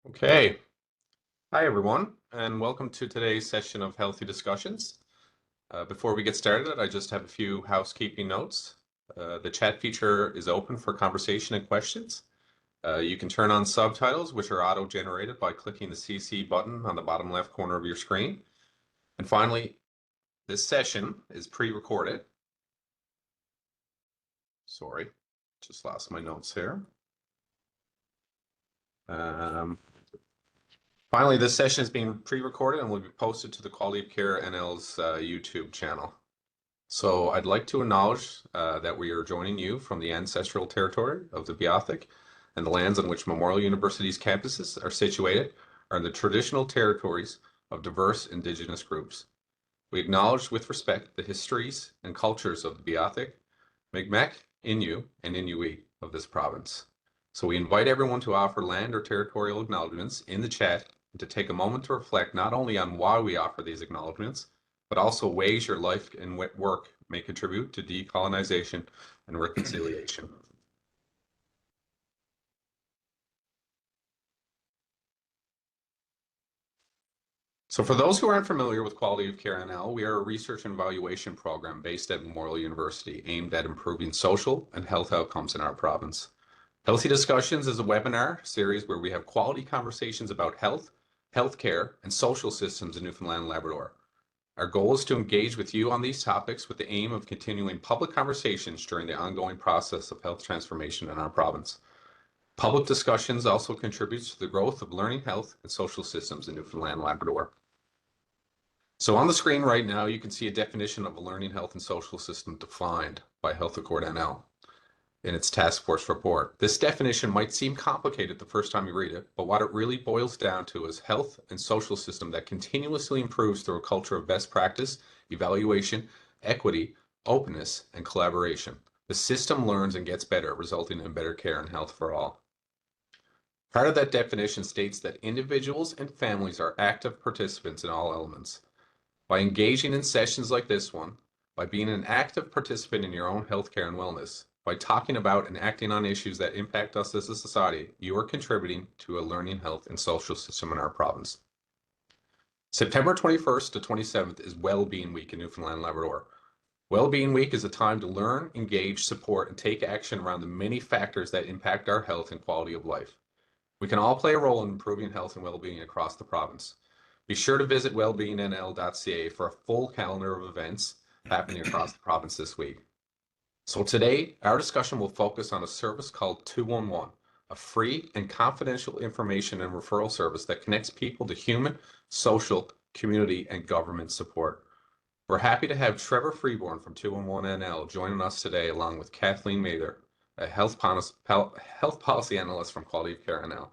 Okay. Hi, everyone, and welcome to today's session of Healthy Discussions. Before we get started, I just have a few housekeeping notes. The chat feature is open for conversation and questions. You can turn on subtitles, which are auto-generated by clicking the CC button on the bottom left corner of your screen. And finally, this session is pre-recorded. Sorry, just lost my notes here. Finally, this session is being pre-recorded and will be posted to the Quality of Care NL's YouTube channel. So I'd like to acknowledge that we are joining you from the ancestral territory of the Beothuk, and the lands on which Memorial University's campuses are situated are in the traditional territories of diverse Indigenous groups. We acknowledge with respect the histories and cultures of the Beothuk, Mi'kmaq, Innu, and Inuit of this province. So we invite everyone to offer land or territorial acknowledgements in the chat and to take a moment to reflect not only on why we offer these acknowledgements, but also ways your life and work may contribute to decolonization and reconciliation. So for those who aren't familiar with Quality of Care NL, we are a research and evaluation program based at Memorial University aimed at improving social and health outcomes in our province. Healthy Discussions is a webinar series where we have quality conversations about health, healthcare, and social systems in Newfoundland and Labrador. Our goal is to engage with you on these topics with the aim of continuing public conversations during the ongoing process of health transformation in our province. Public discussions also contributes to the growth of learning health and social systems in Newfoundland and Labrador. So on the screen right now, you can see a definition of a learning health and social system defined by Health Accord NL in its task force report. This definition might seem complicated the first time you read it, but what it really boils down to is health and social system that continuously improves through a culture of best practice, evaluation, equity, openness, and collaboration. The system learns and gets better, resulting in better care and health for all. Part of that definition states that individuals and families are active participants in all elements. By engaging in sessions like this one, by being an active participant in your own healthcare and wellness, by talking about and acting on issues that impact us as a society, you are contributing to a learning health and social system in our province. September 21st to 27th is Wellbeing Week in Newfoundland and Labrador. Wellbeing Week is a time to learn, engage, support, and take action around the many factors that impact our health and quality of life. We can all play a role in improving health and well-being across the province. Be sure to visit wellbeingnl.ca for a full calendar of events happening across the province this week. So today, our discussion will focus on a service called 211, a free and confidential information and referral service that connects people to human, social, community, and government support. We're happy to have Trevor Freeborn from 211 NL joining us today, along with Kathleen Mather, a health policy analyst from Quality of Care NL.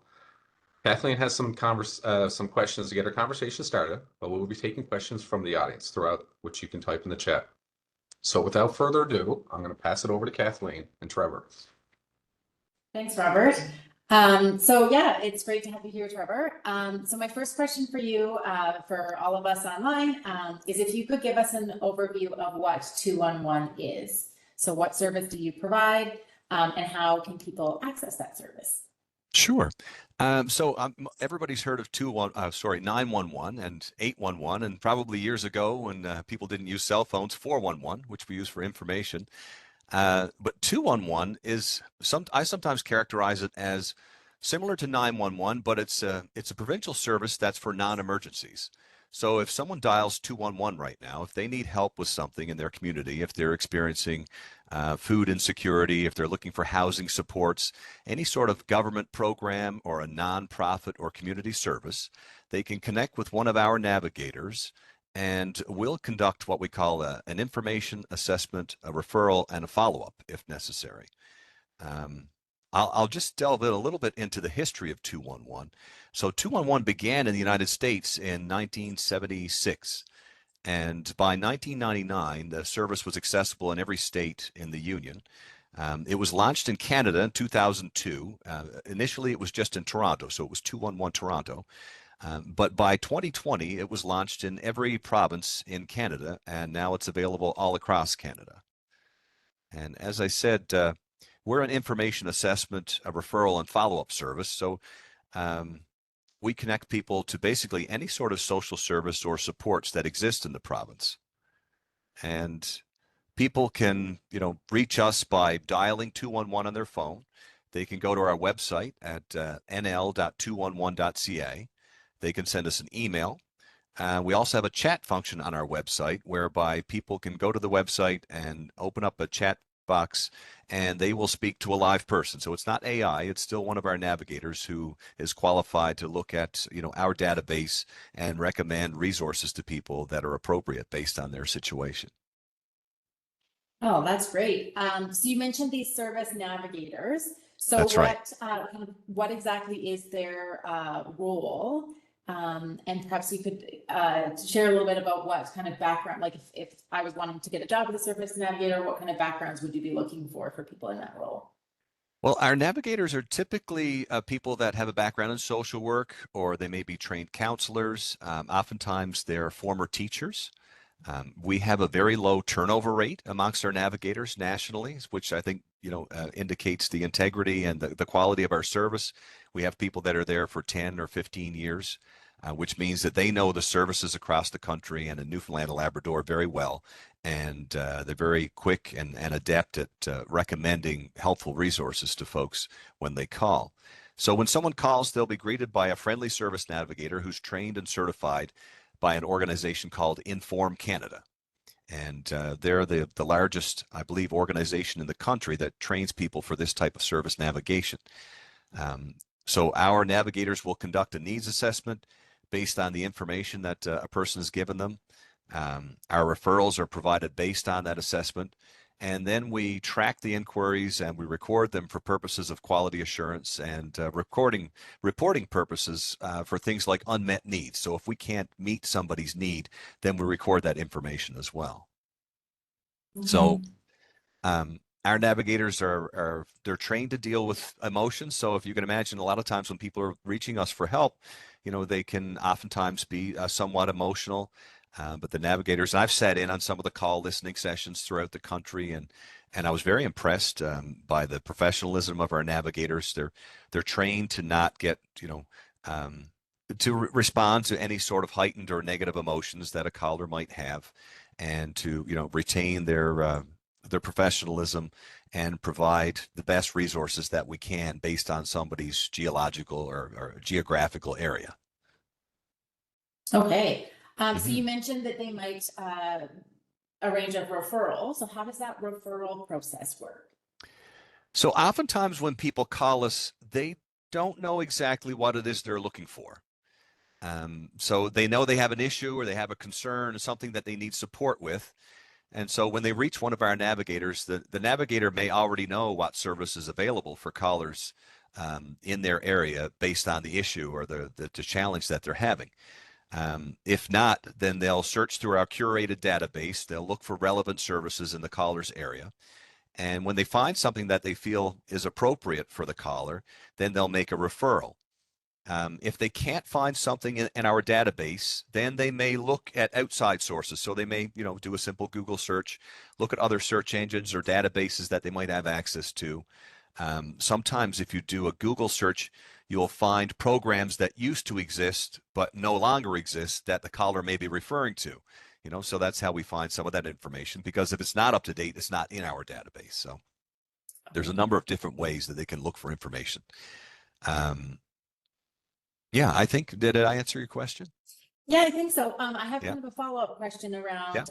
Kathleen has some questions to get our conversation started, but we'll be taking questions from the audience throughout, which you can type in the chat. So without further ado, I'm going to pass it over to Kathleen and Trevor. Thanks, Robert. So yeah, it's great to have you here, Trevor. So my first question for you, for all of us online, is if you could give us an overview of what 211 is. So what service do you provide, and how can people access that service? Sure. Everybody's heard of 911 and 811, and probably years ago when people didn't use cell phones, 411, which we use for information. But 211 is I sometimes characterize it as similar to 911, but it's a provincial service that's for non-emergencies. So if someone dials 211 right now, if they need help with something in their community, if they're experiencing food insecurity, if they're looking for housing supports, any sort of government program or a nonprofit or community service, they can connect with one of our navigators, and we'll conduct what we call an information assessment, a referral, and a follow-up if necessary. I'll just delve in a little bit into the history of 211. So 211 began in the United States in 1976. And by 1999, the service was accessible in every state in the Union. It was launched in Canada in 2002. Initially, it was just in Toronto, so it was 211 Toronto. But by 2020, it was launched in every province in Canada, and now it's available all across Canada. And as I said, we're an information assessment, a referral, and follow-up service. So we connect people to basically any sort of social service or supports that exist in the province. And people can, reach us by dialing 211 on their phone. They can go to our website at nl.211.ca. They can send us an email. We also have a chat function on our website whereby people can go to the website and open up a chat box and they will speak to a live person. So it's not AI, it's still one of our navigators who is qualified to look at, our database and recommend resources to people that are appropriate based on their situation. Oh, that's great. So you mentioned these service navigators. So That's right. what exactly is their role? And perhaps you could share a little bit about what kind of background, like if I was wanting to get a job with a service navigator, what kind of backgrounds would you be looking for people in that role? Well, our navigators are typically people that have a background in social work, or they may be trained counselors. Oftentimes, they're former teachers. We have a very low turnover rate amongst our navigators nationally, which I think indicates the integrity and the quality of our service. We have people that are there for 10 or 15 years, which means that they know the services across the country and in Newfoundland and Labrador very well. And they're very quick and adept at recommending helpful resources to folks when they call. So when someone calls, they'll be greeted by a friendly service navigator who's trained and certified by an organization called Inform Canada. And they're the largest, I believe, organization in the country that trains people for this type of service navigation. So our navigators will conduct a needs assessment based on the information that a person has given them. Our referrals are provided based on that assessment. And then we track the inquiries and we record them for purposes of quality assurance and reporting purposes for things like unmet needs. So if we can't meet somebody's need, then we record that information as well. Mm-hmm. So our navigators they're trained to deal with emotions. So if you can imagine, a lot of times when people are reaching us for help, they can oftentimes be somewhat emotional. But the navigators, and I've sat in on some of the call listening sessions throughout the country, and I was very impressed by the professionalism of our navigators. They're trained to not get respond to any sort of heightened or negative emotions that a caller might have, and to retain their professionalism and provide the best resources that we can based on somebody's geological or geographical area. Okay. So you mentioned that they might arrange a referral. So how does that referral process work? So oftentimes when people call us, they don't know exactly what it is they're looking for. So they know they have an issue or they have a concern or something that they need support with. And so when they reach one of our navigators, the navigator may already know what service is available for callers in their area based on the issue or the challenge that they're having. If not, then they'll search through our curated database. They'll look for relevant services in the caller's area. And when they find something that they feel is appropriate for the caller, then they'll make a referral. If they can't find something in our database, then they may look at outside sources. So they may, do a simple Google search, look at other search engines or databases that they might have access to. Sometimes if you do a Google search, you'll find programs that used to exist but no longer exist that the caller may be referring to. So that's how we find some of that information, because if it's not up to date, it's not in our database. So there's a number of different ways that they can look for information. Yeah, I think, did I answer your question? Yeah, I think so. I have kind of a follow-up question around,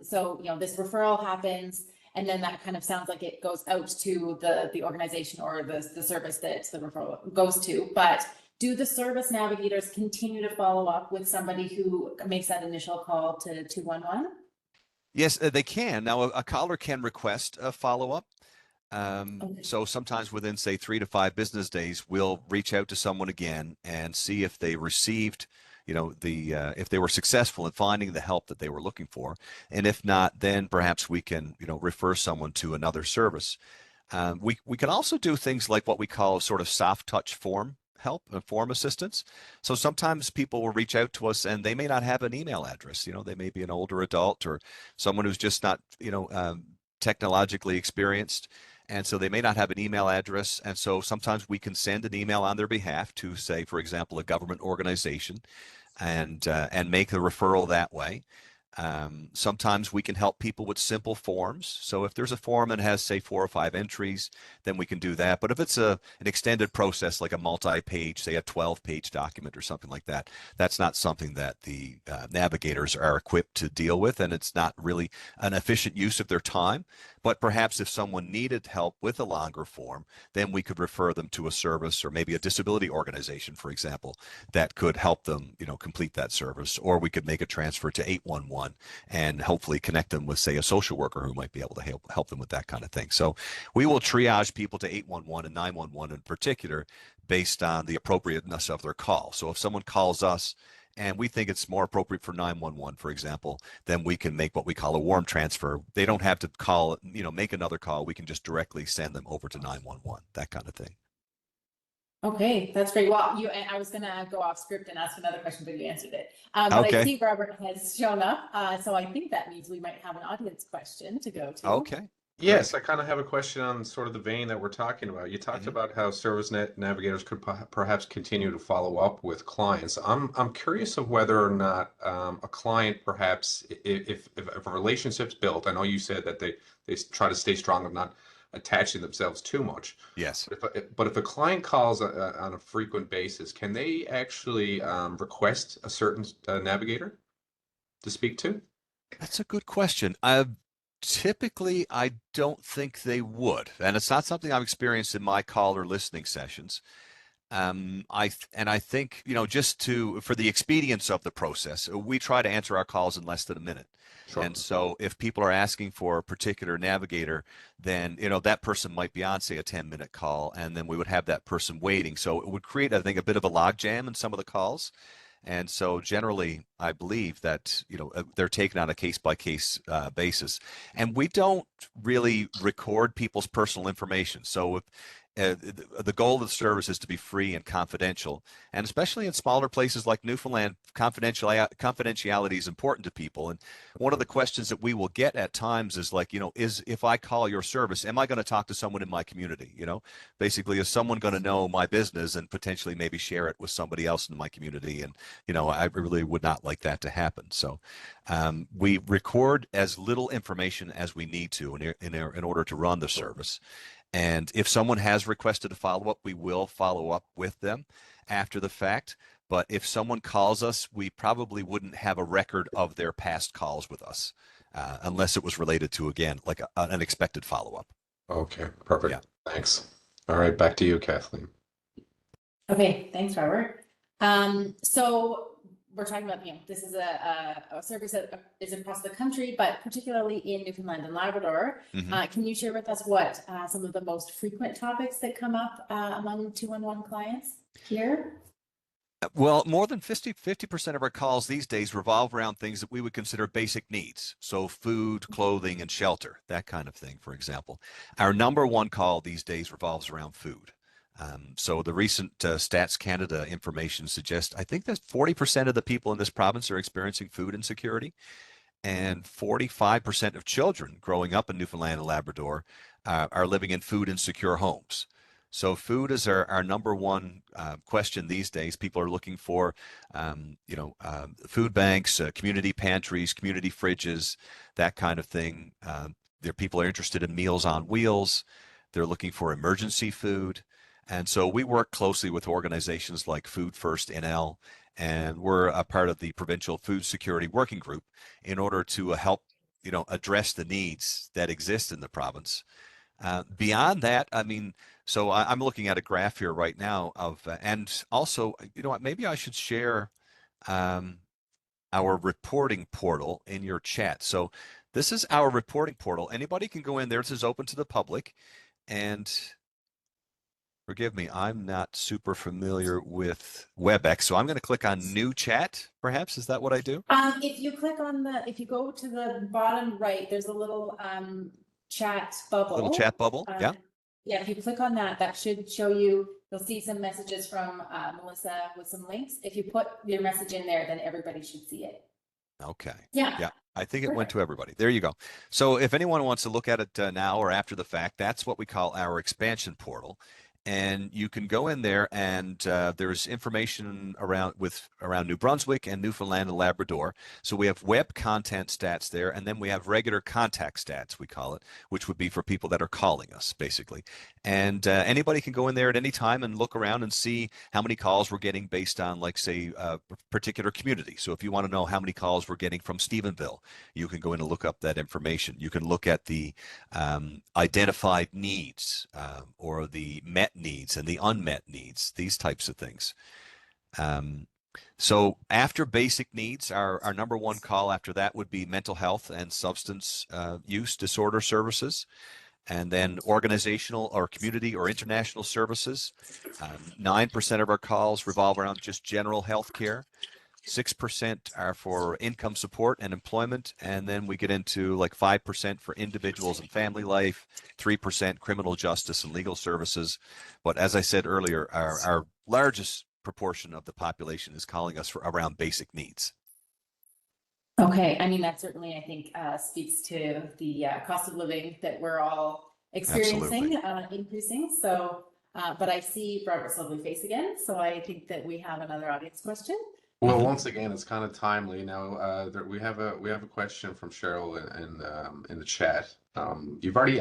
so, this referral happens, and then that kind of sounds like it goes out to the organization or the service that the referral goes to. But do the service navigators continue to follow up with somebody who makes that initial call to 211? Yes, they can. Now, a caller can request a follow-up. Okay. So sometimes within, say, 3 to 5 business days, we'll reach out to someone again and see if they received, if they were successful in finding the help that they were looking for. And if not, then perhaps we can, refer someone to another service. We can also do things like what we call sort of soft touch form help and form assistance. So sometimes people will reach out to us and they may not have an email address. They may be an older adult or someone who's just not, technologically experienced. And so they may not have an email address. And so sometimes we can send an email on their behalf to, say, for example, a government organization and make the referral that way. Sometimes we can help people with simple forms. So if there's a form that has, say, 4 or 5 entries, then we can do that. But if it's an extended process, like a multi-page, say a 12-page document or something like that, that's not something that the navigators are equipped to deal with, and it's not really an efficient use of their time. But perhaps if someone needed help with a longer form, then we could refer them to a service or maybe a disability organization, for example, that could help them, complete that service. Or we could make a transfer to 811 and hopefully connect them with, say, a social worker who might be able to help them with that kind of thing. So we will triage people to 811 and 911 in particular based on the appropriateness of their call. So if someone calls us and we think it's more appropriate for 911, for example, then we can make what we call a warm transfer. They don't have to call, make another call. We can just directly send them over to 911, that kind of thing. Okay, that's great. Well, I was gonna go off script and ask another question, but you answered it. But Okay. I see Robert has shown up, so I think that means we might have an audience question to go to. Okay. Yes, I kind of have a question on sort of the vein that we're talking about. You talked Mhm. about how service navigators could perhaps continue to follow up with clients. I'm curious of whether or not a client perhaps if a relationship's built. I know you said that they try to stay strong of not attaching themselves too much. Yes. But if a client calls on a frequent basis, can they actually request a certain navigator to speak to? That's a good question. Typically, I don't think they would, and it's not something I've experienced in my call or listening sessions. I think, just for the expedience of the process, we try to answer our calls in less than a minute. Sure. And so if people are asking for a particular navigator, then, that person might be on, say, a 10-minute call, and then we would have that person waiting. So it would create, I think, a bit of a logjam in some of the calls. And so generally, I believe that, they're taken on a case-by-case basis. And we don't really record people's personal information. So if the goal of the service is to be free and confidential, and especially in smaller places like Newfoundland, confidentiality is important to people. And one of the questions that we will get at times is like, is if I call your service, am I going to talk to someone in my community? Basically, is someone going to know my business and potentially maybe share it with somebody else in my community? And I really would not like that to happen. So we record as little information as we need to in order to run the service. And if someone has requested a follow-up, we will follow up with them after the fact. But if someone calls us, we probably wouldn't have a record of their past calls with us unless it was related to, again, like an expected follow-up. Okay, perfect. Yeah. Thanks. All right, back to you, Kathleen. Okay, thanks, Robert. So we're talking about, this is a service that is across the country, but particularly in Newfoundland and Labrador. Mhm. Can you share with us what some of the most frequent topics that come up among 211 clients here? Well, more than 50% of our calls these days revolve around things that we would consider basic needs. So food, clothing, and shelter, that kind of thing, for example. Our number one call these days revolves around food. So the recent Stats Canada information suggests, I think that 40% of the people in this province are experiencing food insecurity, and 45% of children growing up in Newfoundland and Labrador are living in food insecure homes. So food is our number one question these days. People are looking for, food banks, community pantries, community fridges, that kind of thing. People are interested in Meals on Wheels. They're looking for emergency food. And so we work closely with organizations like Food First NL, and we're a part of the Provincial Food Security Working Group in order to help, address the needs that exist in the province. Beyond that, so I'm looking at a graph here right now and also, maybe I should share our reporting portal in your chat. So this is our reporting portal. Anybody can go in there. This is open to the public. And forgive me, I'm not super familiar with WebEx, so I'm going to click on New Chat, perhaps. Is that what I do? If you go to the bottom right, there's a little chat bubble. Little chat bubble, yeah. Yeah, if you click on that, that should show you'll see some messages from Melissa with some links. If you put your message in there, then everybody should see it. Okay. Yeah. Yeah. I think it went Perfect. to everybody. There you go. So if anyone wants to look at it now or after the fact, that's what we call our expansion portal. And you can go in there and there's information around New Brunswick and Newfoundland and Labrador. So we have web content stats there, and then we have regular contact stats, we call it, which would be for people that are calling us, basically. And anybody can go in there at any time and look around and see how many calls we're getting based on, like, say, a particular community. So if you want to know how many calls we're getting from Stephenville, you can go in and look up that information. You can look at the identified needs or the met needs and the unmet needs, these types of things. So after basic needs, our number one call after that would be mental health and substance use disorder services. And then organizational or community or international services. 9% of our calls revolve around just general health care. 6% are for income support and employment, and then we get into like 5% for individuals and family life, 3% criminal justice and legal services. But as I said earlier, our largest proportion of the population is calling us for around basic needs. Okay, I mean, that certainly, I think, speaks to the cost of living that we're all experiencing, increasing. So, but I see Robert's lovely face again, so I think that we have another audience question. Well, once again, it's kind of timely now. We have a question from Cheryl in the chat. You've already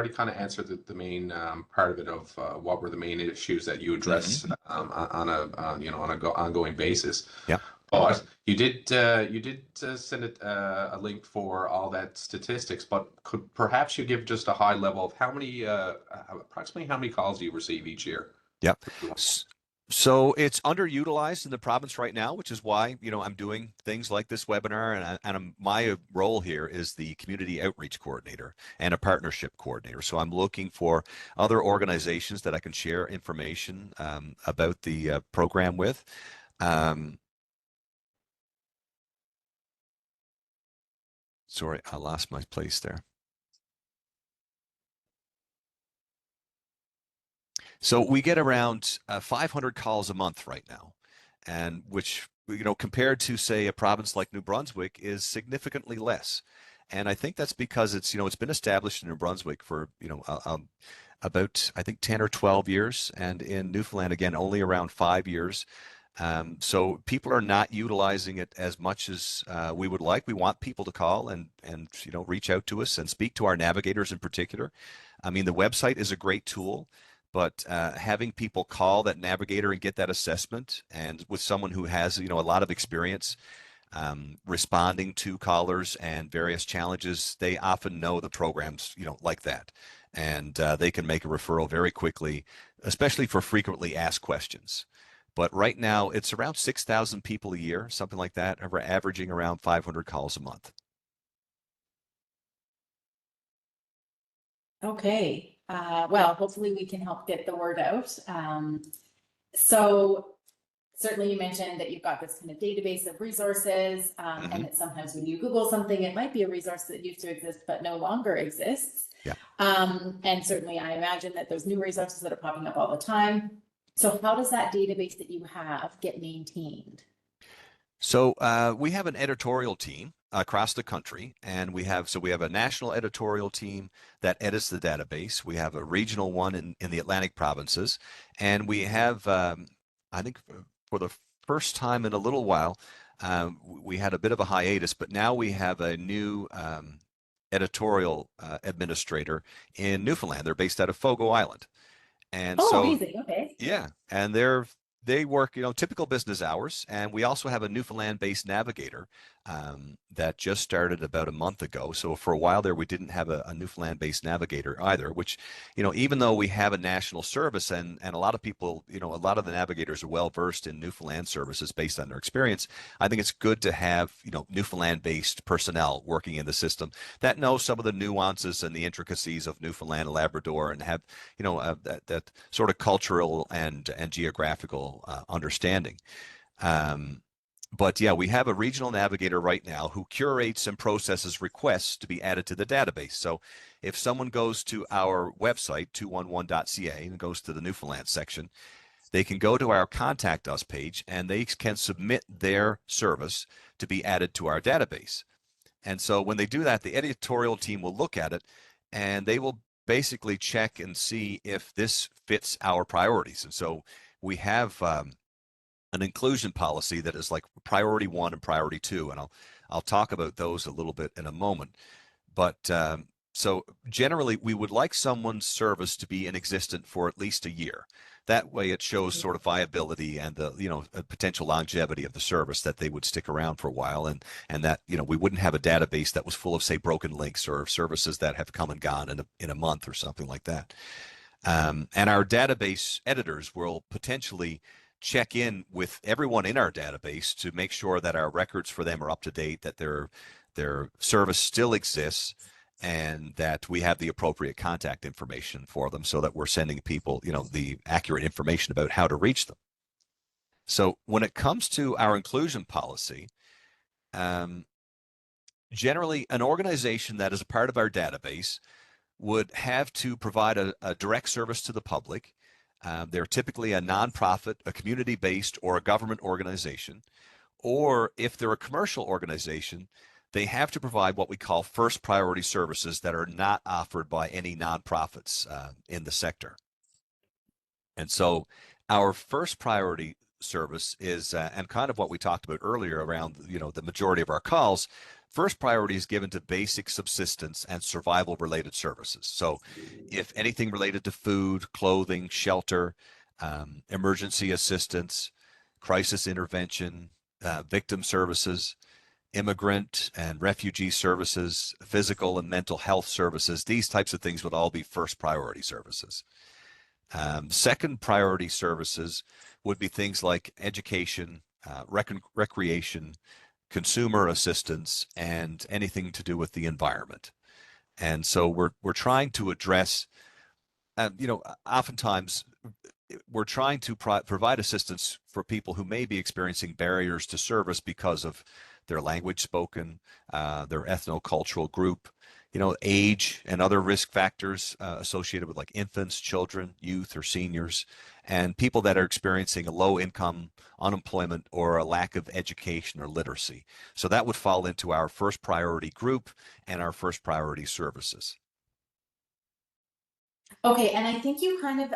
kind of answered the main part of it of what were the main issues that you address on a ongoing basis. Yeah. But you did send a link for all that statistics. But could perhaps you give just a high level of approximately how many calls do you receive each year? Yep. So it's underutilized in the province right now, which is why, I'm doing things like this webinar, and my role here is the community outreach coordinator and a partnership coordinator. So I'm looking for other organizations that I can share information about the program with. Sorry, I lost my place there. So we get around 500 calls a month right now, and which, compared to, say, a province like New Brunswick, is significantly less. And I think that's because it's been established in New Brunswick for, about, I think, 10 or 12 years, and in Newfoundland, again, only around 5 years. So people are not utilizing it as much as we would like. We want people to call and reach out to us and speak to our navigators in particular. I mean, the website is a great tool, but having people call that navigator and get that assessment, and with someone who has a lot of experience responding to callers and various challenges, they often know the programs like that, and they can make a referral very quickly, especially for frequently asked questions. But right now, it's around 6,000 people a year, something like that, and we're averaging around 500 calls a month. Okay. Well, hopefully we can help get the word out. So certainly you mentioned that you've got this kind of database of resources, and that sometimes when you Google something, it might be a resource that used to exist but no longer exists. Yeah. And certainly I imagine that there's new resources that are popping up all the time. So how does that database that you have get maintained? So we have an editorial team across the country, and we have a national editorial team that edits the database. We have a regional one in the Atlantic provinces, and we have, I think, for the first time in a little while, we had a bit of a hiatus, but now we have a new editorial administrator in Newfoundland. They're based out of Fogo Island. And so, amazing. Okay. yeah, and they work, typical business hours. And we also have a Newfoundland-based navigator that just started about a month ago. So for a while there, we didn't have a Newfoundland-based navigator either, which, even though we have a national service and a lot of people, a lot of the navigators are well-versed in Newfoundland services based on their experience, I think it's good to have, Newfoundland-based personnel working in the system that know some of the nuances and the intricacies of Newfoundland and Labrador, and have, that sort of cultural and geographical understanding. But yeah, we have a regional navigator right now who curates and processes requests to be added to the database. So if someone goes to our website, 211.ca, and goes to the Newfoundland section, they can go to our Contact Us page, and they can submit their service to be added to our database. And so when they do that, the editorial team will look at it and they will basically check and see if this fits our priorities. And so we have an inclusion policy that is like priority 1 and priority 2, and I'll talk about those a little bit in a moment. But so generally, we would like someone's service to be in existence for at least a year. That way, it shows sort of viability and the potential longevity of the service, that they would stick around for a while, and that we wouldn't have a database that was full of, say, broken links or services that have come and gone in a month or something like that. And our database editors will potentially check in with everyone in our database to make sure that our records for them are up to date, that their service still exists, and that we have the appropriate contact information for them, so that we're sending people, the accurate information about how to reach them. So when it comes to our inclusion policy, generally an organization that is a part of our database would have to provide a direct service to the public. They're typically a nonprofit, a community-based, or a government organization. Or if they're a commercial organization, they have to provide what we call first priority services that are not offered by any nonprofits in the sector. And so our first priority service is, and kind of what we talked about earlier around, the majority of our calls, first priority is given to basic subsistence and survival related services. So if anything related to food, clothing, shelter, emergency assistance, crisis intervention, victim services, immigrant and refugee services, physical and mental health services, these types of things would all be first priority services. Second priority services would be things like education, recreation, consumer assistance, and anything to do with the environment. And so we're trying to address, oftentimes we're trying to provide assistance for people who may be experiencing barriers to service because of their language spoken, their ethno-cultural group, age and other risk factors associated with like infants, children, youth, or seniors, and people that are experiencing a low income, unemployment, or a lack of education or literacy. So that would fall into our first priority group and our first priority services. Okay, and I think you kind of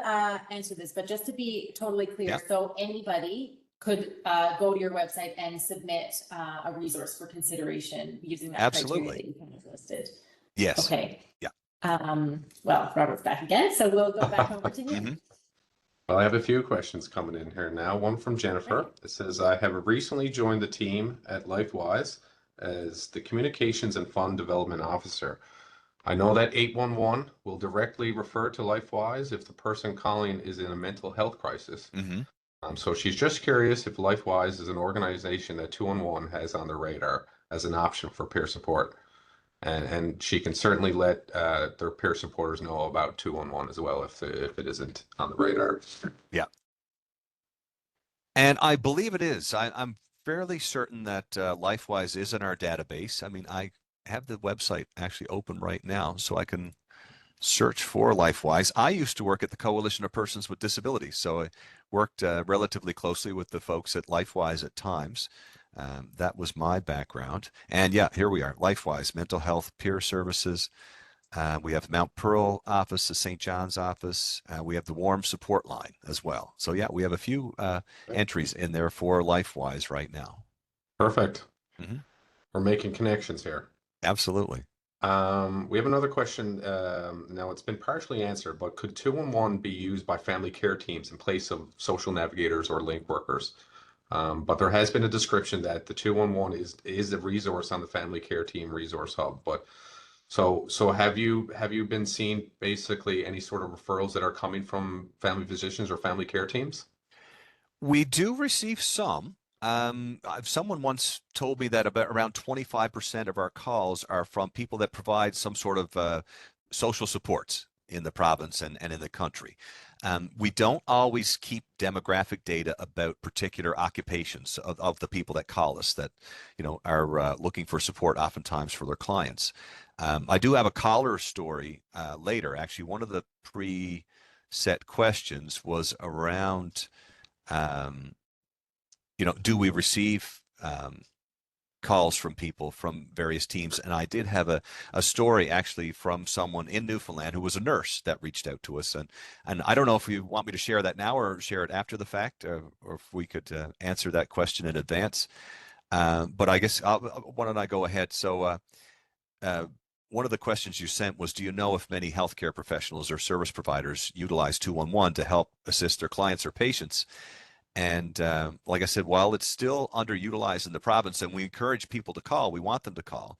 answered this, but just to be totally clear, Yeah. so anybody could go to your website and submit a resource for consideration using that criteria that you kind of listed. Yes. Okay. Yeah. Well, Robert's back again, so we'll go back over to you. Mm-hmm. Well, I have a few questions coming in here now. One from Jennifer. It says, I have recently joined the team at LifeWise as the Communications and Fund Development Officer. I know that 811 will directly refer to LifeWise if the person calling is in a mental health crisis. Mm-hmm. So she's just curious if LifeWise is an organization that 211 has on their radar as an option for peer support. And she can certainly let their peer supporters know about 211 as well if it isn't on the radar. Yeah. And I believe it is. I'm fairly certain that LifeWise is in our database. I mean, I have the website actually open right now, so I can search for LifeWise. I used to work at the Coalition of Persons with Disabilities, so I worked relatively closely with the folks at LifeWise at times. That was my background. And yeah, here we are, LifeWise, mental health peer services. We have Mount Pearl office, the St. John's office. We have the Warm Support Line as well. So yeah, we have a few entries in there for LifeWise right now. Perfect. Mm-hmm. We're making connections here. Absolutely. We have another question. Now it's been partially answered, but could 211 be used by family care teams in place of social navigators or link workers? But there has been a description that the 211 is a resource on the family care team resource hub. But so have you been seeing basically any sort of referrals that are coming from family physicians or family care teams? We do receive some. Someone once told me that around 25% of our calls are from people that provide some sort of social supports in the province and in the country. We don't always keep demographic data about particular occupations of the people that call us that, are looking for support oftentimes for their clients. I do have a caller story later. Actually, one of the pre-set questions was around, do we receive calls from people from various teams. And I did have a story actually from someone in Newfoundland who was a nurse that reached out to us. And I don't know if you want me to share that now or share it after the fact, or if we could answer that question in advance. But I guess why don't I go ahead? So one of the questions you sent was, do you know if many healthcare professionals or service providers utilize 211 to help assist their clients or patients? And like I said, while it's still underutilized in the province, and we encourage people to call, we want them to call.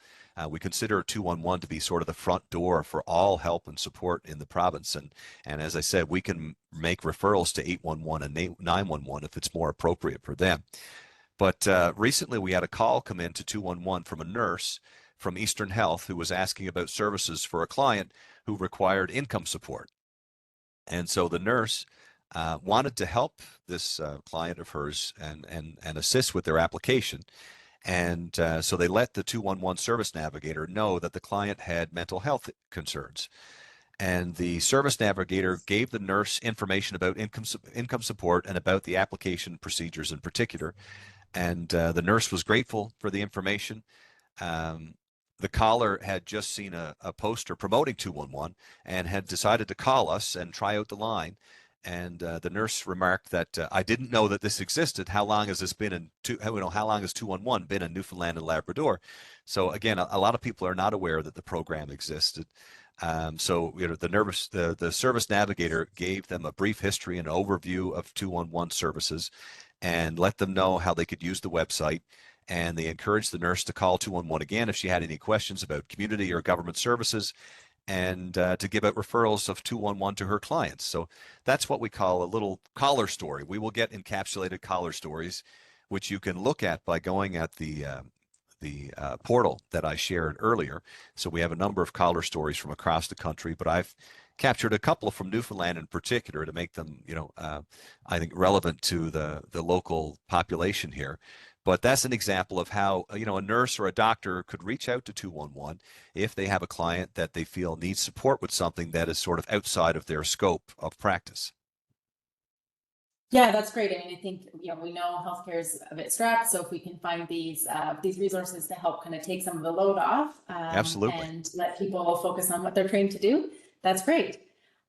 We consider 211 to be sort of the front door for all help and support in the province. And as I said, we can make referrals to 811 and 911 if it's more appropriate for them. But recently we had a call come in to 211 from a nurse from Eastern Health who was asking about services for a client who required income support. And so the nurse wanted to help this client of hers and assist with their application. And so they let the 211 service navigator know that the client had mental health concerns. And the service navigator gave the nurse information about income support and about the application procedures in particular. And the nurse was grateful for the information. The caller had just seen a poster promoting 211 and had decided to call us and try out the line. And the nurse remarked that I didn't know that this existed. How long has this been how long has 211 been in Newfoundland and Labrador? So again, a lot of people are not aware that the program existed. So the service navigator gave them a brief history and overview of 211 services and let them know how they could use the website. And they encouraged the nurse to call 211 again if she had any questions about community or government services, and to give out referrals of 211 to her clients. So that's what we call a little caller story. We will get encapsulated caller stories, which you can look at by going at the portal that I shared earlier. So we have a number of caller stories from across the country, but I've captured a couple from Newfoundland in particular to make them, I think relevant to the local population here. But that's an example of how, a nurse or a doctor could reach out to 211 if they have a client that they feel needs support with something that is sort of outside of their scope of practice. Yeah, that's great. I mean, I think, we know healthcare is a bit strapped, so if we can find these resources to help kind of take some of the load off, Absolutely. and let people focus on what they're trained to do, that's great.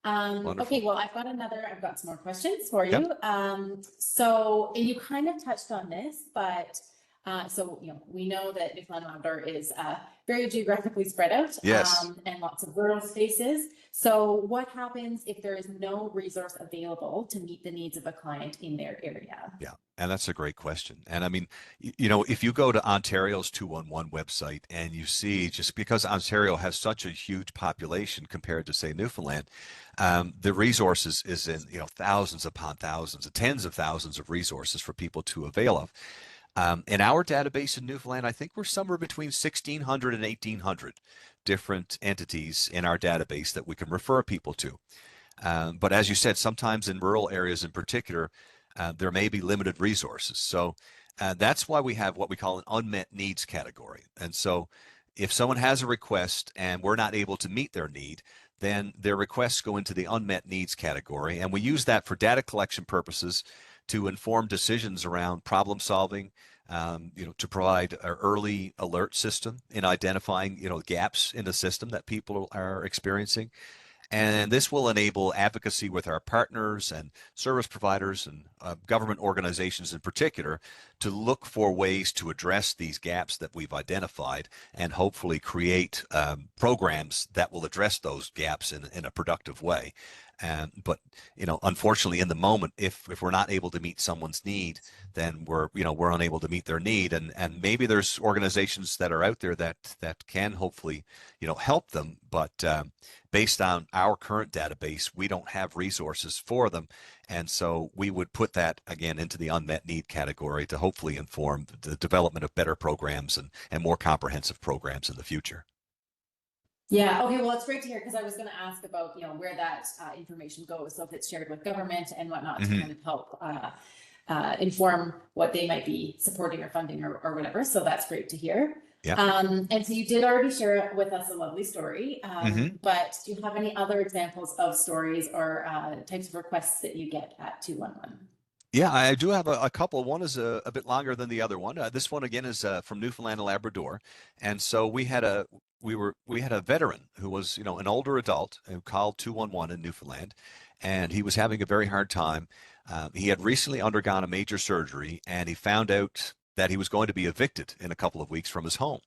Okay, well, I've got some more questions for you. Yep. So, and you kind of touched on this, but we know that Newfoundland and Labrador is very geographically spread out, Yes. and lots of rural spaces. So what happens if there is no resource available to meet the needs of a client in their area? Yeah, and that's a great question. And I mean, if you go to Ontario's 211 website and you see, just because Ontario has such a huge population compared to, say, Newfoundland, the resources is in, thousands upon thousands, tens of thousands of resources for people to avail of. In our database in Newfoundland, I think we're somewhere between 1,600 and 1,800 different entities in our database that we can refer people to. But as you said, sometimes in rural areas in particular, there may be limited resources. So that's why we have what we call an unmet needs category. And so if someone has a request and we're not able to meet their need, then their requests go into the unmet needs category. And we use that for data collection purposes to inform decisions around problem solving, to provide an early alert system in identifying, gaps in the system that people are experiencing. And this will enable advocacy with our partners and service providers and government organizations in particular to look for ways to address these gaps that we've identified and hopefully create programs that will address those gaps in a productive way. But unfortunately, in the moment, if we're not able to meet someone's need, then we're unable to meet their need. And maybe there's organizations that are out there that can hopefully help them, but based on our current database, we don't have resources for them. And so we would put that again into the unmet need category to hopefully inform the development of better programs and more comprehensive programs in the future. Yeah, okay, well, it's great to hear, because I was going to ask about, where that information goes. So if it's shared with government and whatnot, to kind of help inform what they might be supporting or funding or whatever. So that's great to hear. Yeah. And so you did already share with us a lovely story, but do you have any other examples of stories or types of requests that you get at 211? Yeah, I do have a couple. One is a bit longer than the other one. This one again is from Newfoundland and Labrador, and so we had a veteran who was an older adult who called 211 in Newfoundland, and he was having a very hard time. He had recently undergone a major surgery, and he found out that he was going to be evicted in a couple of weeks from his home.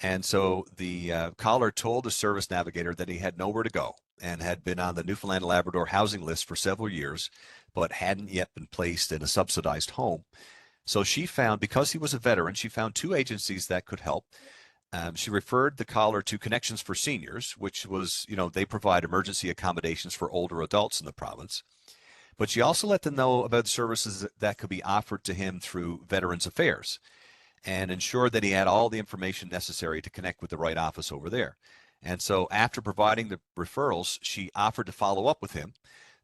And so the caller told the service navigator that he had nowhere to go and had been on the Newfoundland and Labrador housing list for several years, but hadn't yet been placed in a subsidized home. So she found, because he was a veteran, she found two agencies that could help. She referred the caller to Connections for Seniors, which was, they provide emergency accommodations for older adults in the province. But she also let them know about services that could be offered to him through Veterans Affairs and ensured that he had all the information necessary to connect with the right office over there. And so after providing the referrals, she offered to follow up with him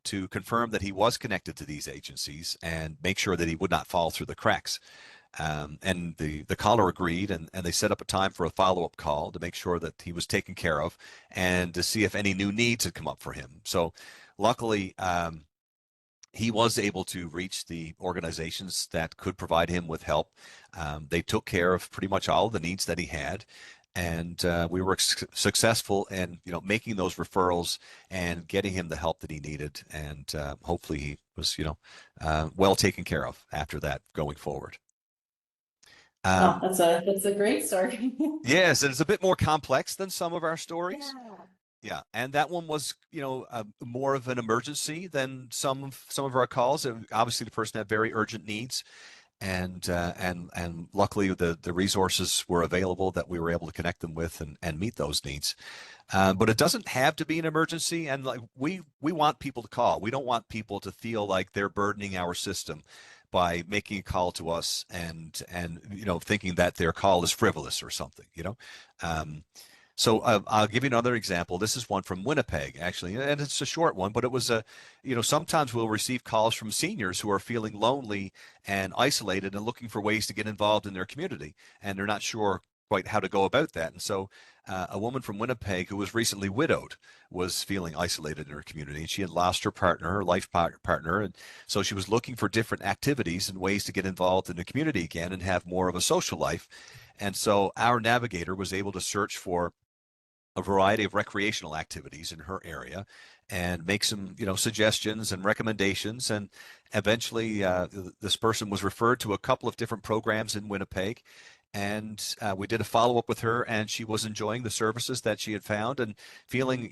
to confirm that he was connected to these agencies and make sure that he would not fall through the cracks. And the caller agreed, and they set up a time for a follow-up call to make sure that he was taken care of and to see if any new needs had come up for him. So luckily, he was able to reach the organizations that could provide him with help. They took care of pretty much all of the needs that he had, and we were successful in making those referrals and getting him the help that he needed. And hopefully, he was well taken care of after that going forward. Oh, that's a great story. Yes, and it's a bit more complex than some of our stories. Yeah. Yeah, and that one was, more of an emergency than some of our calls. Obviously, the person had very urgent needs, and luckily the resources were available that we were able to connect them with and meet those needs. But it doesn't have to be an emergency, and like we want people to call. We don't want people to feel like they're burdening our system by making a call to us and thinking that their call is frivolous or something. So I'll give you another example. This is one from Winnipeg, actually, and it's a short one, but it was sometimes we'll receive calls from seniors who are feeling lonely and isolated and looking for ways to get involved in their community, and they're not sure quite how to go about that. And so a woman from Winnipeg who was recently widowed was feeling isolated in her community, and she had lost her partner, her life partner, and so she was looking for different activities and ways to get involved in the community again and have more of a social life. And so our navigator was able to search for a variety of recreational activities in her area and make some suggestions and recommendations, and eventually this person was referred to a couple of different programs in Winnipeg, and we did a follow-up with her, and she was enjoying the services that she had found and feeling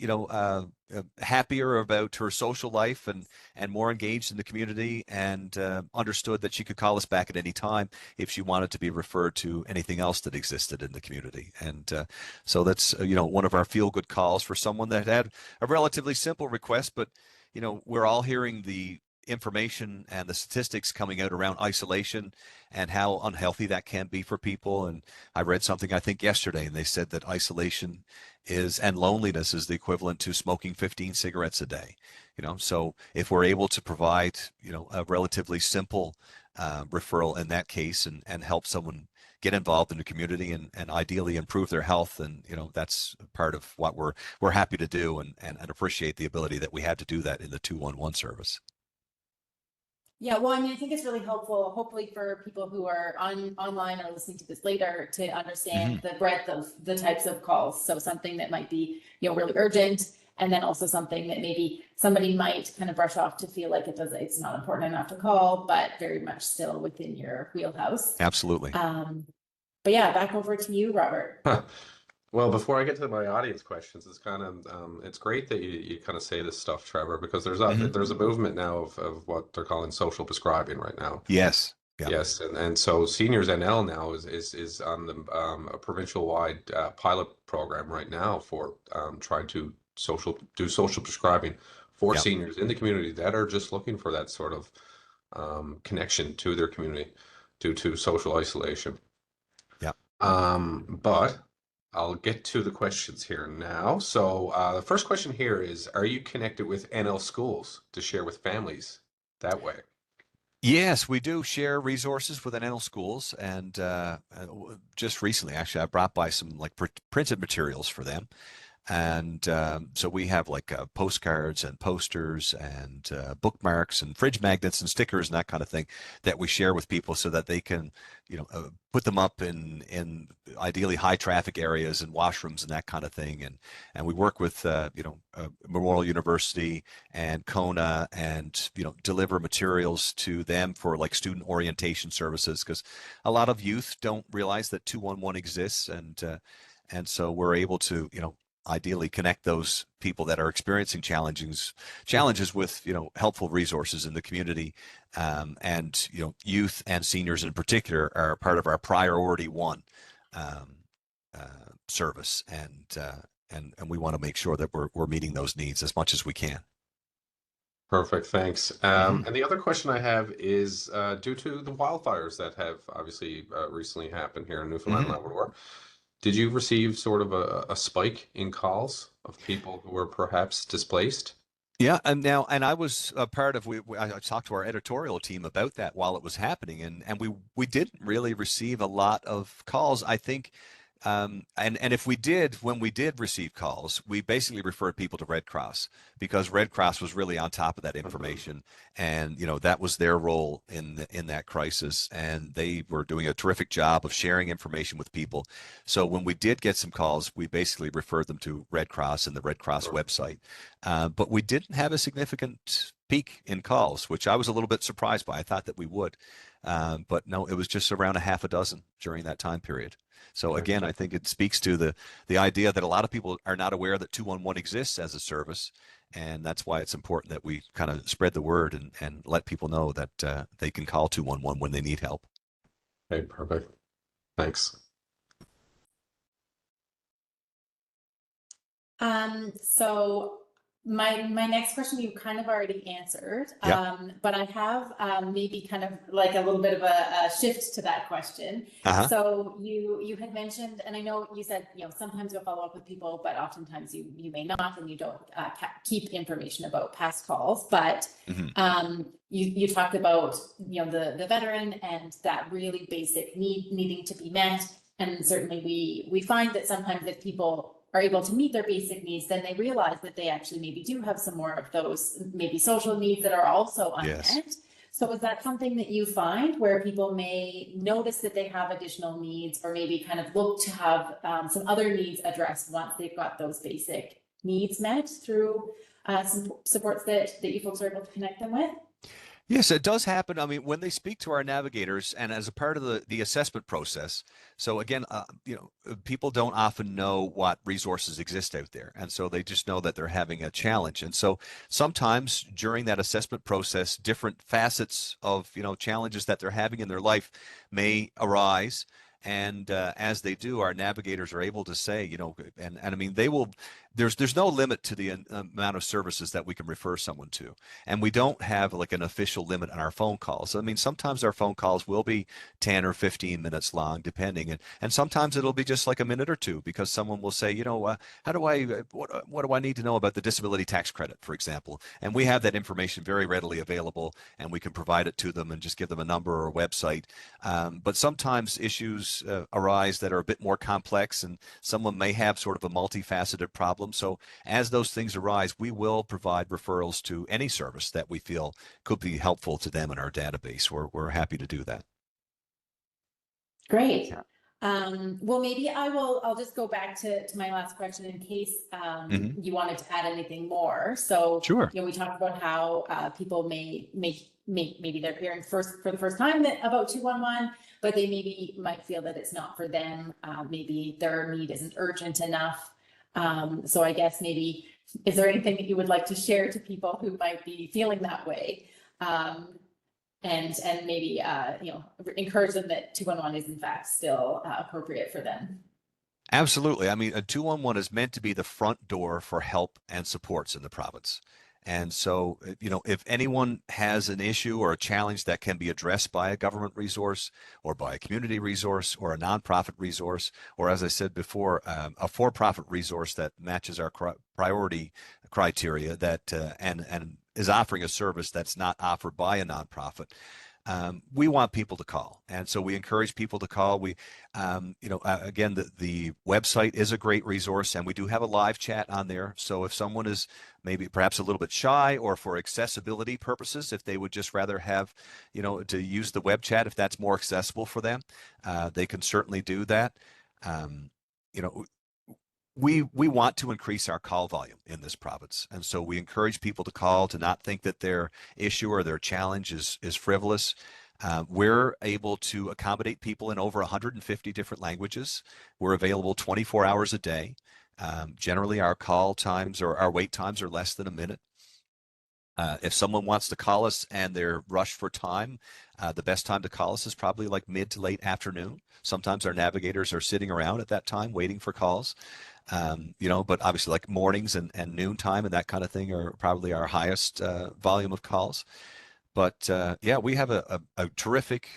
happier about her social life and more engaged in the community, and understood that she could call us back at any time if she wanted to be referred to anything else that existed in the community. And so that's one of our feel-good calls for someone that had a relatively simple request, but we're all hearing the information and the statistics coming out around isolation and how unhealthy that can be for people. And I read something, I think yesterday, and they said that isolation and loneliness is the equivalent to smoking 15 cigarettes a day. So if we're able to provide a relatively simple referral in that case and help someone get involved in the community and ideally improve their health, and that's part of what we're happy to do, and appreciate the ability that we had to do that in the 211 service. Yeah, well, I mean, I think it's really helpful, hopefully for people who are online or listening to this later, to understand the breadth of the types of calls. So something that might be, really urgent, and then also something that maybe somebody might kind of brush off to feel like it's not important enough to call, but very much still within your wheelhouse. Absolutely. But yeah, back over to you, Robert. Well, before I get to my audience questions, it's kind of it's great that you kind of say this stuff, Trevor, because there's a movement now of what they're calling social prescribing right now. Yes. Yeah. Yes, and so Seniors NL now is on the a provincial-wide pilot program right now for trying to do social prescribing for seniors in the community that are just looking for that sort of connection to their community due to social isolation. Yeah. But I'll get to the questions here now. So the first question here is, are you connected with NL schools to share with families that way? Yes, we do share resources with NL schools, and just recently, actually, I brought by some like printed materials for them. And so we have like postcards and posters and bookmarks and fridge magnets and stickers and that kind of thing that we share with people so that they can, put them up in ideally high traffic areas and washrooms and that kind of thing. And we work with Memorial University and Kona and deliver materials to them for like student orientation services, because a lot of youth don't realize that 211 exists, and so we're able to ideally connect those people that are experiencing challenges with helpful resources in the community. And youth and seniors in particular are part of our priority one um, service, and we want to make sure that we're meeting those needs as much as we can. Perfect, thanks. Mhm. And the other question I have is due to the wildfires that have obviously recently happened here in Newfoundland and Mhm. Labrador, did you receive sort of a spike in calls of people who were perhaps displaced? Yeah, and I was a part of I talked to our editorial team about that while it was happening, and we didn't really receive a lot of calls. I think, and if we did, when we did receive calls, we basically referred people to Red Cross, because Red Cross was really on top of that Mhm. information, and that was their role in that crisis, and they were doing a terrific job of sharing information with people. So when we did get some calls, we basically referred them to Red Cross and the Red Cross Perfect. website. But we didn't have a significant peak in calls, which I was a little bit surprised by. I thought that we would. But no, it was just around a half a dozen during that time period. So Okay. again, I think it speaks to the idea that a lot of people are not aware that 211 exists as a service. And that's why it's important that we kind of spread the word and let people know that they can call 211 when they need help. Okay, perfect. Thanks. So my next question you kind of already answered, Yeah. but I have maybe kind of like a little bit of a shift to that question. Uh-huh. So you had mentioned, and I know you said sometimes you'll follow up with people, but oftentimes you may not, and you don't keep information about past calls. But Hmm. you talked about the veteran and that really basic need needing to be met. And certainly we find that sometimes if people are able to meet their basic needs, then they realize that they actually maybe do have some more of those maybe social needs that are also Yes. unmet. So is that something that you find where people may notice that they have additional needs, or maybe kind of look to have some other needs addressed once they've got those basic needs met through some supports that you folks are able to connect them with? Yes, it does happen. I mean, when they speak to our navigators and as a part of the assessment process. So again, people don't often know what resources exist out there. And so they just know that they're having a challenge. And so sometimes during that assessment process, different facets of, challenges that they're having in their life may arise. And as they do, our navigators are able to say, and I mean, there's no limit to the amount of services that we can refer someone to. And we don't have like an official limit on our phone calls. I mean, sometimes our phone calls will be 10 or 15 minutes long, depending. And sometimes it'll be just like a minute or two, because someone will say, what do I need to know about the disability tax credit, for example? And we have that information very readily available, and we can provide it to them and just give them a number or a website. But sometimes issues arise that are a bit more complex, and someone may have sort of a multifaceted problem. So as those things arise, we will provide referrals to any service that we feel could be helpful to them in our database. We're happy to do that. Great. Yeah. Well, maybe I'll just go back to my last question in case Hmm. you wanted to add anything more. So, Sure. we talked about how people maybe they're hearing first for the first time about 211, but they maybe might feel that it's not for them. Maybe their need isn't urgent enough. So I guess maybe, is there anything that you would like to share to people who might be feeling that way? Um, and maybe encourage them that 211 is in fact still appropriate for them. Absolutely. I mean, a 211 is meant to be the front door for help and supports in the province. And so, if anyone has an issue or a challenge that can be addressed by a government resource or by a community resource or a nonprofit resource, or as I said before, a for-profit resource that matches our priority criteria, that and is offering a service that's not offered by a nonprofit, we want people to call. And so we encourage people to call. Again, the website is a great resource, and we do have a live chat on there. So if someone is maybe perhaps a little bit shy, or for accessibility purposes, if they would just rather have, to use the web chat, if that's more accessible for them, they can certainly do that. Um, you know, we want to increase our call volume in this province. And so we encourage people to call, to not think that their issue or their challenge is frivolous. We're able to accommodate people in over 150 different languages. We're available 24 hours a day. Generally, our call times or our wait times are less than a minute. If someone wants to call us and they're rushed for time, the best time to call us is probably like mid to late afternoon. Sometimes our navigators are sitting around at that time waiting for calls. But obviously like mornings and noon time and that kind of thing are probably our highest volume of calls. But yeah, we have a terrific,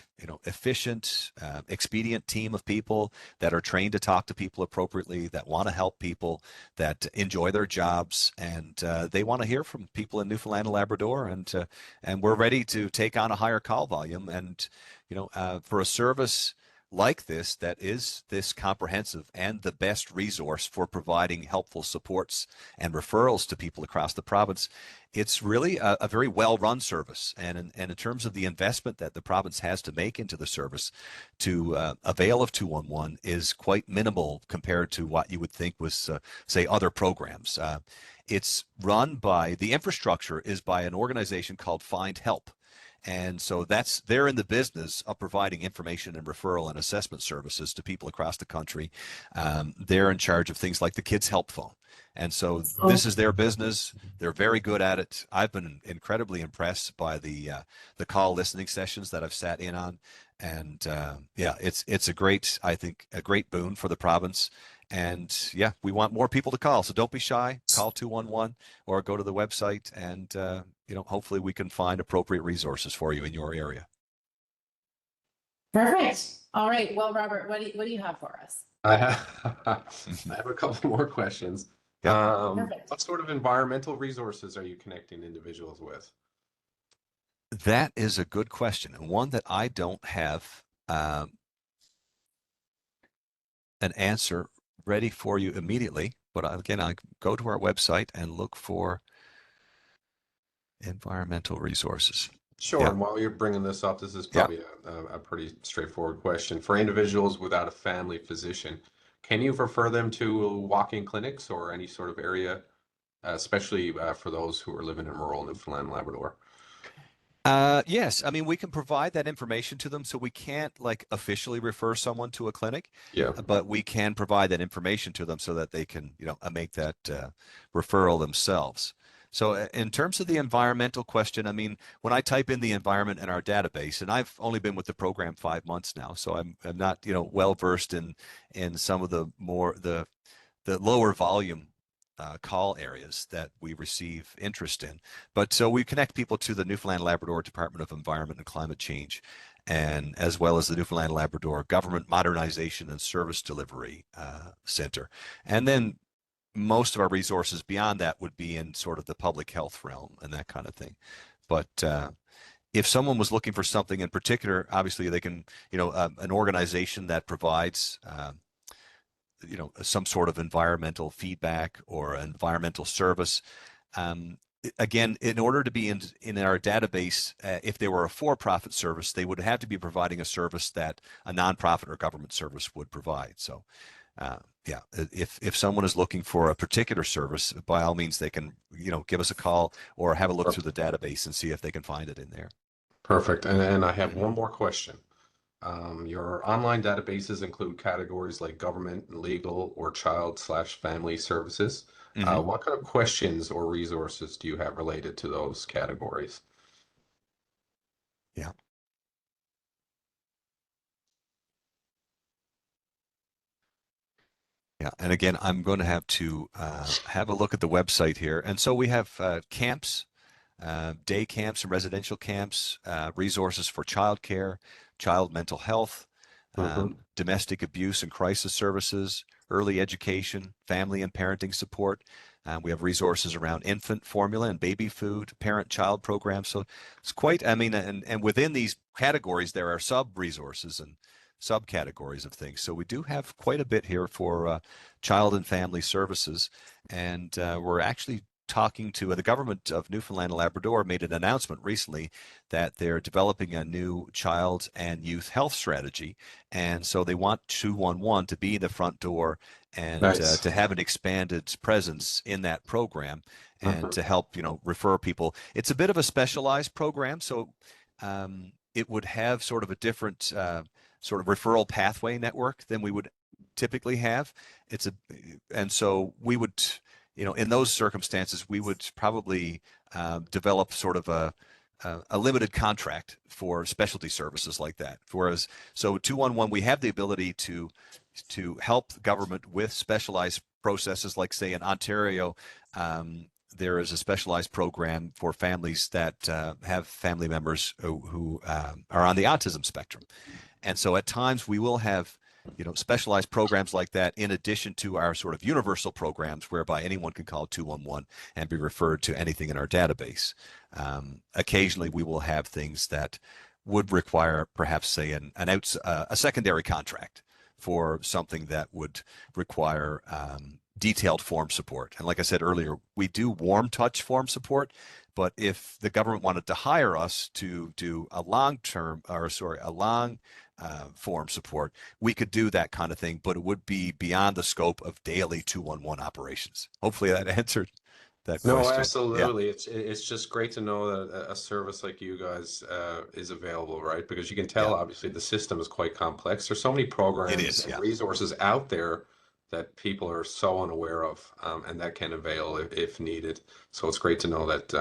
efficient, expedient team of people that are trained to talk to people appropriately, that want to help people, that enjoy their jobs, and they want to hear from people in Newfoundland and Labrador, and we're ready to take on a higher call volume. And for a service like this that is this comprehensive and the best resource for providing helpful supports and referrals to people across the province, it's really a very well-run service. And in terms of the investment that the province has to make into the service, to avail of 211 is quite minimal compared to what you would think was, say, other programs. It's run by, the infrastructure is by an organization called Find Help. And so they're in the business of providing information and referral and assessment services to people across the country. They're in charge of things like the Kids Help Phone. And so this is their business. They're very good at it. I've been incredibly impressed by the call listening sessions that I've sat in on. And yeah, it's a great boon for the province. And yeah, we want more people to call. So don't be shy. Call 211 or go to the website, and hopefully we can find appropriate resources for you in your area. Perfect. All right. Well, Robert, what do you have for us? I have a couple more questions. Yeah. What sort of environmental resources are you connecting individuals with? That is a good question, and one that I don't have an answer ready for you immediately. But again, I go to our website and look for environmental resources. Sure. Yeah. And while you're bringing this up, this is probably a pretty straightforward question. For individuals without a family physician, can you refer them to walk-in clinics or any sort of area, especially for those who are living in rural Newfoundland and Labrador? Yes, I mean, we can provide that information to them, so we can't like officially refer someone to a clinic, Yeah. but we can provide that information to them so that they can, make that referral themselves. So in terms of the environmental question, I mean, when I type in the environment in our database, and I've only been with the program 5 months now, so I'm not, well versed in some of the lower volume call areas that we receive interest in. But so we connect people to the Newfoundland Labrador Department of Environment and Climate Change, and as well as the Newfoundland Labrador Government Modernization and Service Delivery Center. And then most of our resources beyond that would be in sort of the public health realm and that kind of thing. But if someone was looking for something in particular, obviously they can, an organization that provides some sort of environmental feedback or environmental service. Again, in order to be in our database, if they were a for-profit service, they would have to be providing a service that a nonprofit or government service would provide. So, yeah, if someone is looking for a particular service, by all means, they can, give us a call or have a look through the database and see if they can find it in there. Perfect. And I have one more question. Your online databases include categories like government, legal, or child/family services. What kind of questions or resources do you have related to those categories? Yeah. Yeah, and again, I'm going to have to have a look at the website here. And so we have camps, day camps and residential camps, resources for childcare, child mental health, domestic abuse and crisis services, early education, family and parenting support, We have resources around infant formula and baby food, parent-child programs. So it's quite, I mean, and within these categories, there are sub-resources and subcategories of things. So we do have quite a bit here for child and family services. And we're actually talking to the government of Newfoundland and Labrador made an announcement recently that they're developing a new child and youth health strategy. And so they want 211 to be the front door and Nice. to have an expanded presence in that program and to help, refer people. It's a bit of a specialized program, so it would have sort of a different sort of referral pathway network than we would typically have. And so we would, in those circumstances, we would probably develop sort of a limited contract for specialty services like that. Whereas, so 211, we have the ability to help the government with specialized processes, like say in Ontario, there is a specialized program for families that have family members who are on the autism spectrum. And so at times we will have specialized programs like that in addition to our sort of universal programs whereby anyone can call 211 and be referred to anything in our database. Occasionally we will have things that would require perhaps say a secondary contract for something that would require detailed form support. And like I said earlier, we do warm touch form support, but if the government wanted to hire us to do a long form support, we could do that kind of thing, but it would be beyond the scope of daily 211 operations. Hopefully that answered that No, question. absolutely. It's just great to know that a service like you guys is available, right? Because you can tell, Yeah, obviously, the system is quite complex. There's so many it programs is. and Yeah. resources out there that people are so unaware of, and that can avail if needed. So it's great to know that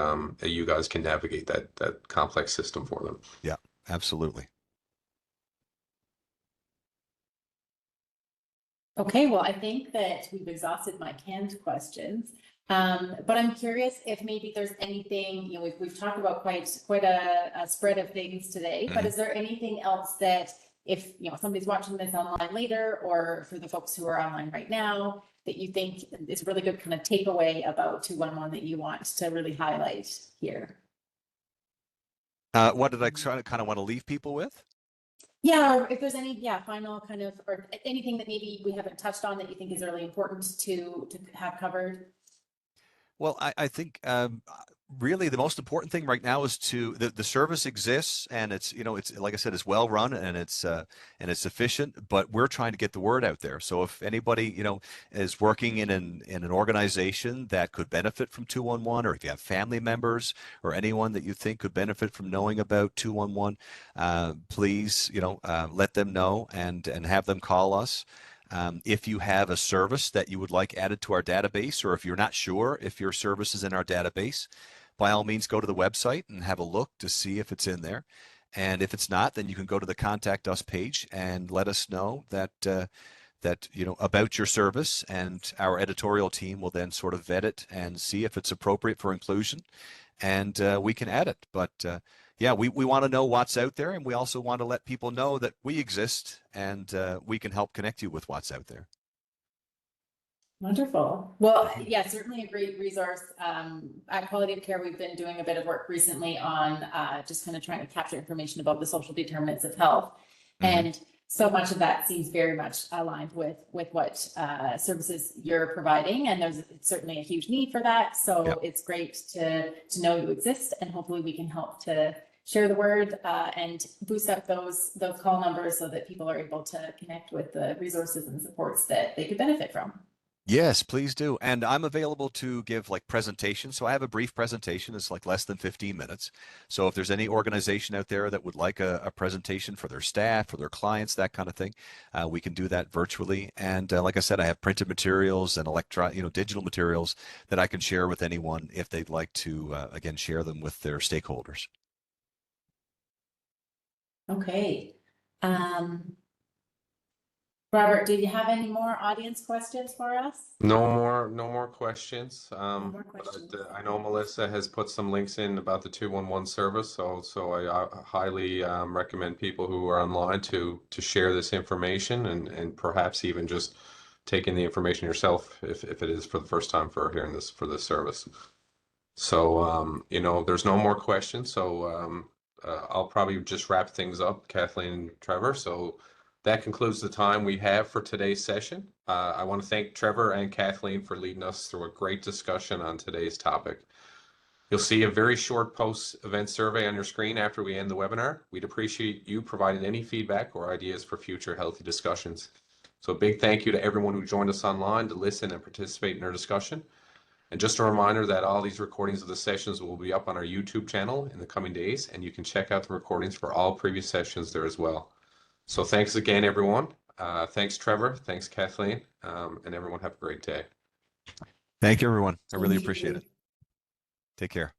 you guys can navigate that complex system for them. Yeah, absolutely. Okay, well, I think that we've exhausted my canned questions. But I'm curious if maybe there's anything, we've talked about quite a spread of things today, but is there anything else that if, somebody's watching this online later, or for the folks who are online right now, that you think is a really good kind of takeaway about 211 that you want to really highlight here? What did I kind of want to leave people with? Yeah, or if there's any, final kind of, or anything that maybe we haven't touched on that you think is really important to have covered. Well, I think really the most important thing right now is the service exists, and it's it's like I said, it's well run and it's efficient, but we're trying to get the word out there. So if anybody is working in an organization that could benefit from 211, or if you have family members or anyone that you think could benefit from knowing about 211, please let them know and have them call us. If you have a service that you would like added to our database, or if you're not sure if your service is in our database, by all means, go to the website and have a look to see if it's in there. And if it's not, then you can go to the Contact Us page and let us know that about your service, and our editorial team will then sort of vet it and see if it's appropriate for inclusion, and we can add it. But yeah, we want to know what's out there, and we also want to let people know that we exist, and we can help connect you with what's out there. Wonderful. Well, yeah, certainly a great resource. At Quality of Care, we've been doing a bit of work recently on just kind of trying to capture information about the social determinants of health. And so much of that seems very much aligned with what services you're providing. And there's certainly a huge need for that. So it's great to know you exist, and hopefully we can help to share the word and boost up those call numbers so that people are able to connect with the resources and supports that they could benefit from. Yes, please do. And I'm available to give like presentations. So I have a brief presentation. It's like less than 15 minutes. So if there's any organization out there that would like a presentation for their staff, for their clients, that kind of thing, we can do that virtually. And like I said, I have printed materials and digital materials that I can share with anyone if they'd like to, again, share them with their stakeholders. Okay. Robert, do you have any more audience questions for us? No more questions. more questions. But I know Melissa has put some links in about the 211 service, so I highly recommend people who are online to share this information, and perhaps even just take in the information yourself if it is for the first time for hearing this for this service. So, you know, there's no more questions. So I'll probably just wrap things up, Kathleen and Trevor. So that concludes the time we have for today's session. I want to thank Trevor and Kathleen for leading us through a great discussion on today's topic. You'll see a very short post-event survey on your screen after we end the webinar. We'd appreciate you providing any feedback or ideas for future healthy discussions. So a big thank you to everyone who joined us online to listen and participate in our discussion. And just a reminder that all these recordings of the sessions will be up on our YouTube channel in the coming days, and you can check out the recordings for all previous sessions there as well. So thanks again, everyone. Thanks, Trevor. Thanks, Kathleen. And everyone have a great day. Thank you, everyone. I really appreciate it. Take care.